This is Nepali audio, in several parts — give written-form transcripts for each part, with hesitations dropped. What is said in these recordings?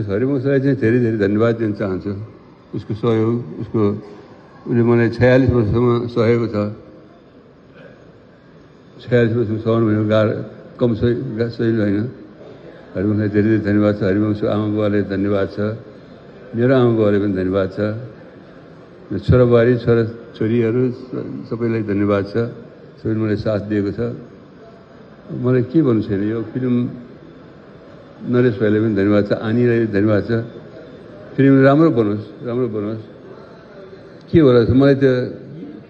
हरिवंशलाई चाहिँ धेरै धेरै धन्यवाद दिन चाहन्छु। उसको सहयोग, उसले मलाई 46 वर्षसम्म सहेको छ। 46 वर्षसम्म सहनु भनेको कम सही होइन। हरिवंशलाई धेरै धेरै धन्यवाद छ। हरिवंशको आमा बुवालाई धन्यवाद छ। मेरो आमा बुवालाई पनि धन्यवाद छ। छोराबुहारी छोराछोरीहरू सबैलाई धन्यवाद छ। सबैले मलाई साथ दिएको छ। मलाई के भन्नु छैन। यो फिल्म नरेश भाइलाई पनि धन्यवाद छ। आनीलाई धन्यवाद छ। फिल्म राम्रो बनोस्। के होला मलाई त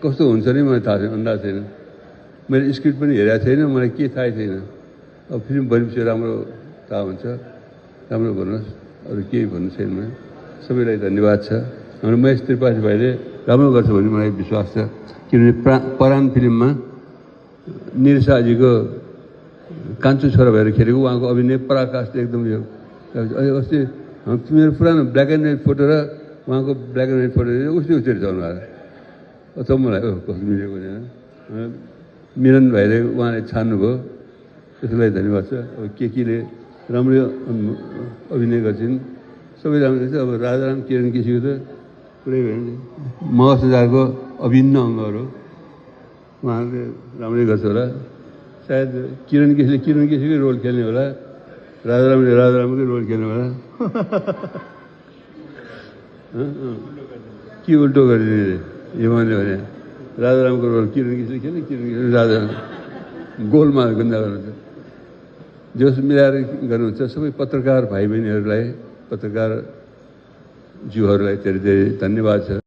कस्तो हुन्छ नि मलाई थाहा छैन, अन्दाज छैन। मैले स्क्रिप्ट पनि हेरेको छैन, मलाई के थाहै छैन। अब फिल्म बनेपछि राम्रो थाहा हुन्छ। राम्रो बनोस्। अरू केही भन्नु छैन। सबैलाई धन्यवाद छ। हाम्रो महेश त्रिपाठी भाइले राम्रो गर्छ भन्ने मलाई विश्वास छ। किनभने परान फिल्ममा निरसाजीको कान्छो छोरा भएर खेलेको उहाँको अभिनय पराकाष्ठ एकदम यो। अस्ति मेरो पुरानो ब्ल्याक एन्ड व्हाइट फोटो र उहाँको ब्ल्याक एन्ड व्हाइट फोटो उस्तै छ उनीहरू। अथवा मलाई कस्तो मिलेको छैन। मिलन भाइले उहाँले छान्नुभयो, त्यसलाई धन्यवाद छ। अब केले राम्रो अभिनय गर्छन्, सबै राम्रो छ। अब राजाराम किरण केसीको त पुरै भएन। महसुदारको अभिन्न अङ्गहरू उहाँले राम्रै गर्छ होला। सायद किरण केसीकै रोल खेल्ने होला। राजारामले राजारामकै रोल खेल्ने होला। के उल्टो गरिदिने यो मैले भने राजारामको रोल किरण केसीले खेल्ने, किरण केसीले राजाराम गोलमा गन्दा गर्नुहुन्छ। जोस मिलाएर गर्नुहुन्छ। सबै पत्रकार भाइ बहिनीहरूलाई, पत्रकार ज्यूहरूलाई धेरै धेरै धन्यवाद छ।